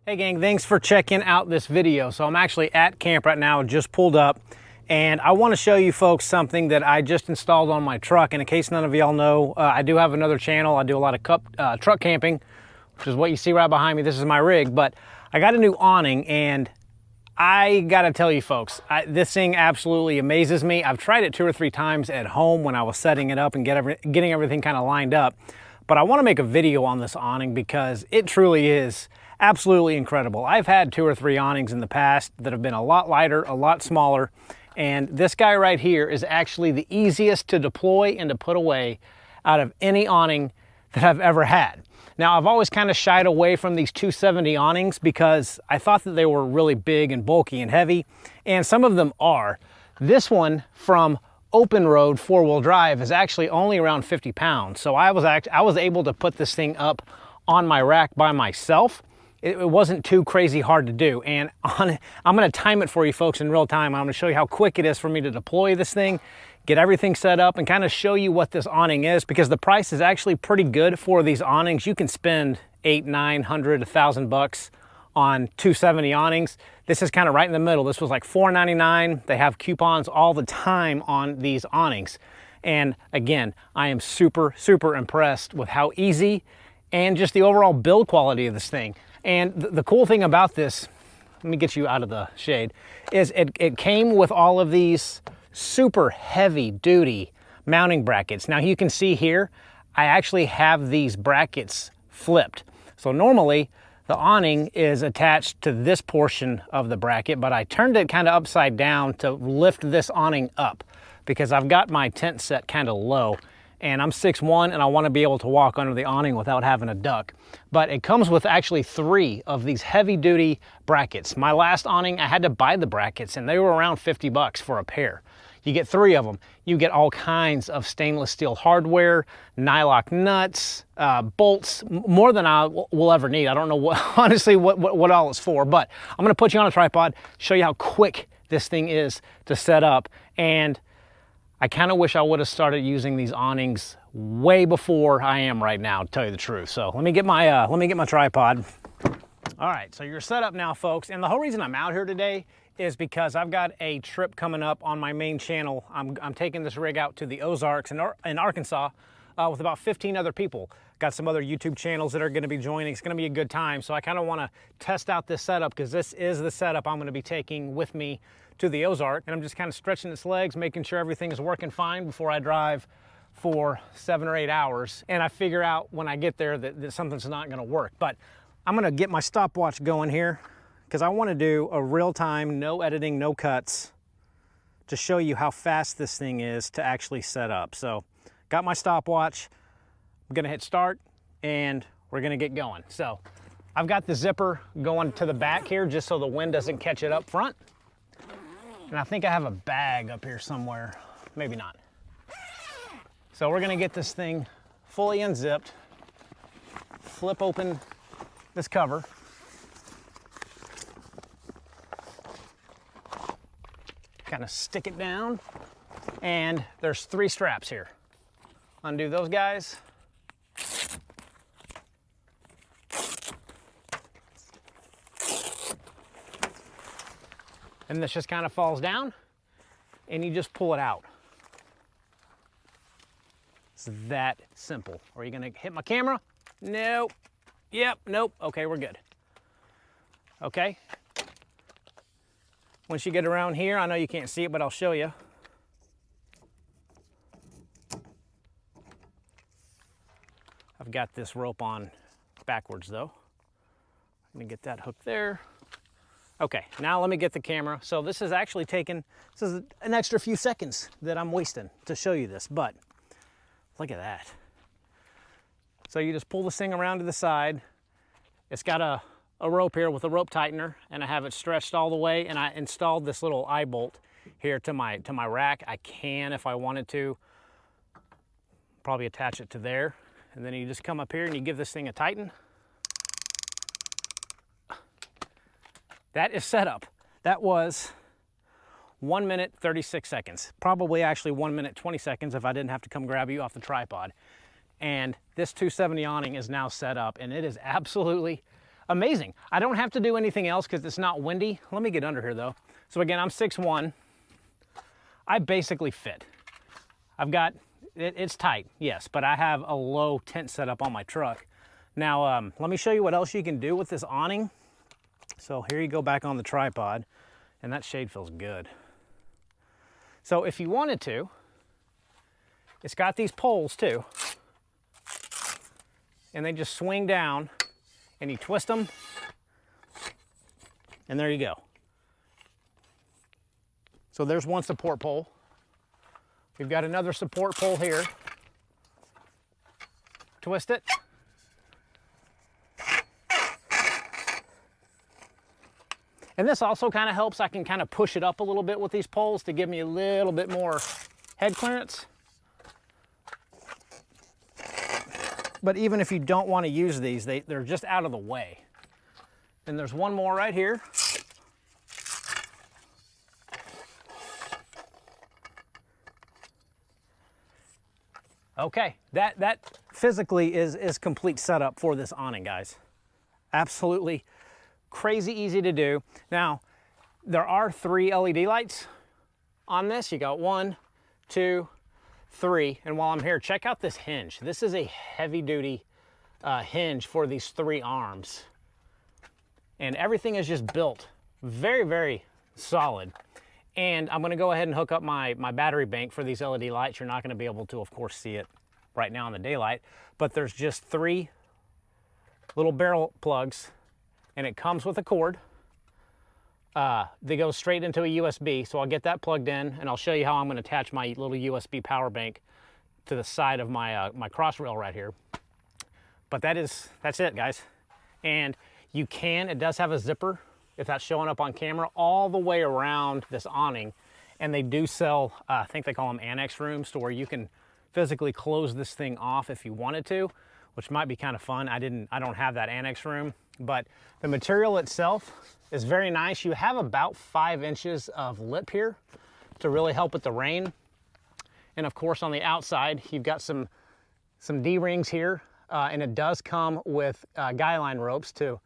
Hey gang, thanks for checking out this video. So I'm actually at camp right now, just pulled up, and I want to show you folks something that I just installed on my truck. And in case none of y'all know, I do have another channel. I do a lot of truck camping, which is what you see right behind me. This is my rig, but I got a new awning, and I gotta tell you folks, this thing absolutely amazes me. I've tried it 2 or 3 times at home when I was setting it up and getting everything kind of lined up. But I want to make a video on this awning because it truly is absolutely incredible. I've had 2 or 3 awnings in the past that have been a lot lighter, a lot smaller, and this guy right here is actually the easiest to deploy and to put away out of any awning that I've ever had. Now, I've always kind of shied away from these 270 awnings because I thought that they were really big and bulky and heavy, and some of them are. This one from Openroad 4-wheel drive is actually only around 50 pounds. So I was able to put this thing up on my rack by myself. It wasn't too crazy hard to do. And I'm gonna time it for you folks in real time. I'm gonna show you how quick it is for me to deploy this thing, get everything set up, and kind of show you what this awning is, because the price is actually pretty good for these awnings. You can spend $800, $900, $1,000 on 270 awnings. This is kind of right in the middle. This was like $4.99. They have coupons all the time on these awnings. And again, I am super, super impressed with how easy and just the overall build quality of this thing. And the cool thing about this, let me get you out of the shade, is it came with all of these super heavy duty mounting brackets. Now you can see here, I actually have these brackets flipped. So normally the awning is attached to this portion of the bracket, but I turned it kind of upside down to lift this awning up because I've got my tent set kind of low, and I'm 6'1", and I want to be able to walk under the awning without having to duck. But it comes with actually 3 of these heavy duty brackets. My last awning, I had to buy the brackets, and they were around 50 bucks for a pair. You get 3 of them. You get all kinds of stainless steel hardware, nylock nuts, bolts, more than I will ever need. I don't know honestly what all it's for, but I'm gonna put you on a tripod, show you how quick this thing is to set up. And I kind of wish I would have started using these awnings way before I am right now, to tell you the truth. So let me get my tripod. All right, so you're set up now, folks. And the whole reason I'm out here today is because I've got a trip coming up on my main channel. I'm taking this rig out to the Ozarks in Arkansas with about 15 other people. Got some other YouTube channels that are gonna be joining. It's gonna be a good time. So I kind of wanna test out this setup, because this is the setup I'm gonna be taking with me to the Ozark. And I'm just kind of stretching its legs, making sure everything is working fine before I drive for 7 or 8 hours. And I figure out when I get there that something's not gonna work. But I'm gonna get my stopwatch going here, because I want to do a real-time, no editing, no cuts, to show you how fast this thing is to actually set up. So got my stopwatch, I'm gonna hit start, and we're gonna get going. So I've got the zipper going to the back here just so the wind doesn't catch it up front. And I think I have a bag up here somewhere, maybe not. So we're gonna get this thing fully unzipped, flip open this cover, kind of stick it down, and there's 3 straps here. Undo those guys. And this just kind of falls down, and you just pull it out. It's that simple. Are you gonna hit my camera? Nope. Yep, nope. Okay, we're good. Okay. Once you get around here, I know you can't see it, but I'll show you. I've got this rope on backwards though. Let me get that hook there. Okay, now let me get the camera. So this is actually this is an extra few seconds that I'm wasting to show you this, but look at that. So you just pull this thing around to the side. It's got a rope here with a rope tightener, and I have it stretched all the way, and I installed this little eye bolt here to my rack. I can, if I wanted to, probably attach it to there, and then you just come up here and you give this thing a tighten. That is setup. That was 1 minute 36 seconds, probably actually 1 minute 20 seconds if I didn't have to come grab you off the tripod. And this 270 awning is now set up, and it is absolutely amazing. I don't have to do anything else because it's not windy. Let me get under here though. So again, I'm 6'1". I basically fit. I've got, it's tight, yes, but I have a low tent setup on my truck. Now, let me show you what else you can do with this awning. So here you go back on the tripod, and that shade feels good. So if you wanted to, it's got these poles too, and they just swing down, and you twist them, and there you go. So there's one support pole. We've got another support pole here. Twist it. And this also kind of helps. I can kind of push it up a little bit with these poles to give me a little bit more head clearance. But even if you don't want to use these, they're just out of the way. And there's one more right here. Okay, that physically is complete setup for this awning, guys. Absolutely crazy easy to do. Now, there are 3 LED lights on this. You got 1, 2, 3. And while I'm here, check out this hinge. This is a heavy duty hinge for these 3 arms. And everything is just built very, very solid. And I'm gonna go ahead and hook up my battery bank for these LED lights. You're not gonna be able to, of course, see it right now in the daylight, but there's just 3 little barrel plugs, and it comes with a cord. They go straight into a USB, so I'll get that plugged in, and I'll show you how I'm gonna attach my little USB power bank to the side of my, my cross rail right here. But that's it, guys. And it does have a zipper, if that's showing up on camera, all the way around this awning. And they do sell, I think they call them annex rooms, to where you can physically close this thing off if you wanted to, which might be kind of fun. I don't have that annex room, but the material itself is very nice. You have about 5 inches of lip here to really help with the rain. And of course, on the outside, you've got some D-rings here, and it does come with guy line ropes to,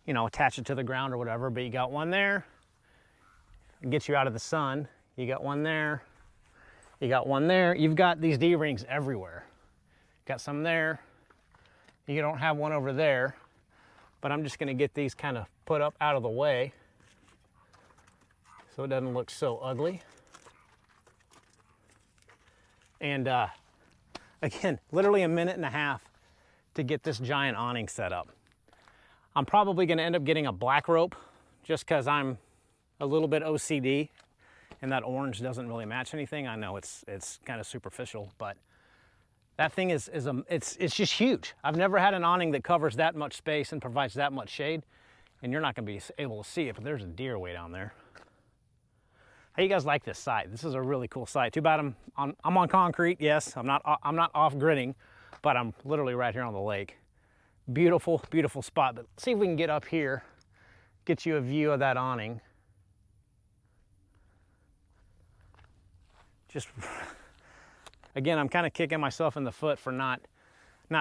you know, attach it to the ground or whatever. But you got one there, it gets you out of the sun. You got one there, you got one there. You've got these D-rings everywhere. Got some there. You don't have one over there, but I'm just gonna get these kind of put up out of the way so it doesn't look so ugly. And again, literally a minute and a half to get this giant awning set up. I'm probably gonna end up getting a black rope just because I'm a little bit OCD and that orange doesn't really match anything. I know it's kind of superficial, but that thing it's just huge. I've never had an awning that covers that much space and provides that much shade, and you're not gonna be able to see it, but there's a deer way down there. How you guys like this site? This is a really cool site. Too bad I'm on concrete. Yes, I'm not off gridding, but I'm literally right here on the lake. Beautiful, beautiful spot. But let's see if we can get up here, get you a view of that awning. Just, again, I'm kind of kicking myself in the foot for not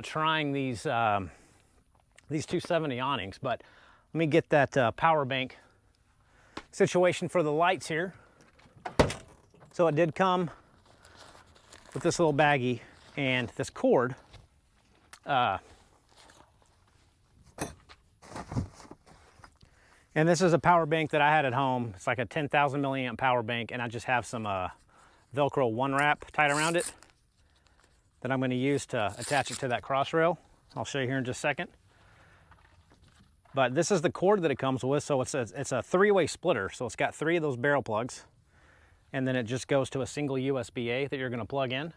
trying these 270 awnings, but let me get that power bank situation for the lights here. So it did come with this little baggie and this cord. And this is a power bank that I had at home. It's like a 10,000 milliamp power bank, and I just have some Velcro one wrap tied around it that I'm gonna use to attach it to that cross rail. I'll show you here in just a second. But this is the cord that it comes with. So it's a 3-way splitter. So it's got 3 of those barrel plugs, and then it just goes to a single USB-A that you're gonna plug in.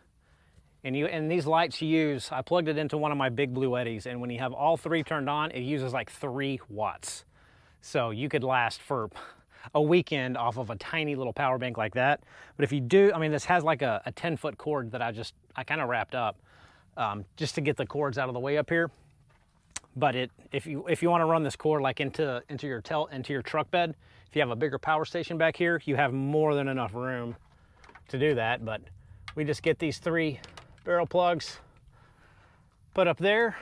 And these lights you use, I plugged it into one of my big blue Eddies, and when you have all 3 turned on, it uses like 3 watts. So you could last for a weekend off of a tiny little power bank like that. But if you do, I mean, this has like a 10-foot cord that I kind of wrapped up just to get the cords out of the way up here. But if you want to run this cord like into your truck bed, if you have a bigger power station back here, you have more than enough room to do that. But we just get these 3 barrel plugs put up there,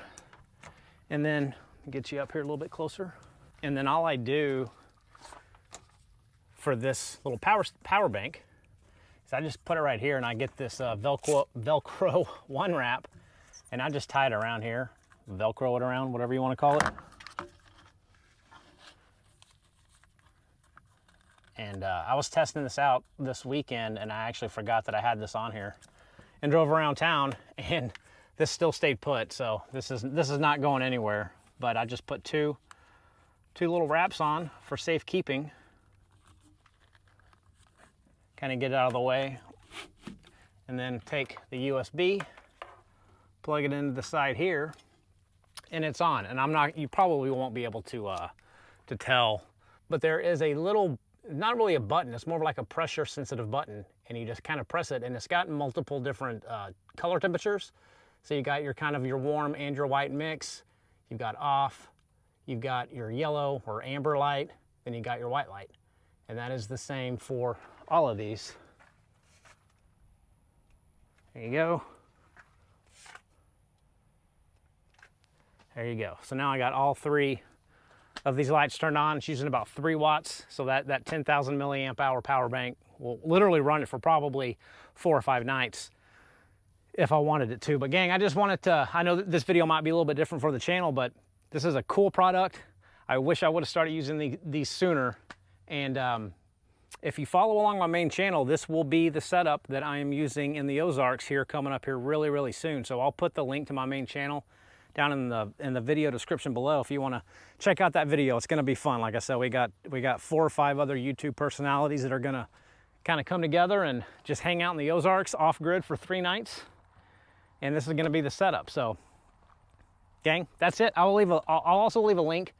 and then get you up here a little bit closer. And then all I do for this little power bank is I just put it right here, and I get this Velcro one wrap, and I just tie it around here, Velcro it around, whatever you want to call it. And I was testing this out this weekend, and I actually forgot that I had this on here, and drove around town, and this still stayed put. So this is not going anywhere. But I just put two little wraps on for safekeeping. Kind of get it out of the way, and then take the USB, plug it into the side here, and it's on. And you probably won't be able to tell, but there is a little, not really a button, it's more like a pressure sensitive button, and you just kind of press it, and it's got multiple different color temperatures. So you got your warm and your white mix, you've got off, you've got your yellow or amber light, then you got your white light. And that is the same for all of these. There you go. There you go. So now I got all three of these lights turned on. It's using about 3 watts. So that 10,000 milliamp hour power bank will literally run it for probably 4 or 5 nights if I wanted it to. But gang, I just wanted to, I know that this video might be a little bit different for the channel, but this is a cool product. I wish I would have started using these sooner. And if you follow along my main channel, this will be the setup that I am using in the Ozarks here coming up here really, really soon. So I'll put the link to my main channel down in the video description below if you want to check out that video. It's going to be fun. Like I said, we got 4 or 5 other YouTube personalities that are going to kind of come together and just hang out in the Ozarks off grid for 3 nights. And this is going to be the setup. So gang, that's it. I'll also leave a link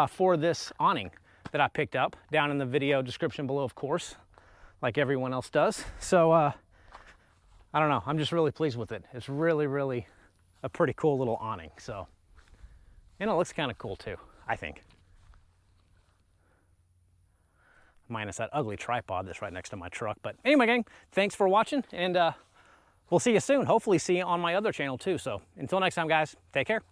for this awning that I picked up down in the video description below, of course, like everyone else does. So I don't know, I'm just really pleased with it. It's really, really a pretty cool little awning. So, and it looks kind of cool too, I think. Minus that ugly tripod that's right next to my truck. But anyway, gang, thanks for watching, and we'll see you soon. Hopefully see you on my other channel too. So until next time, guys, take care.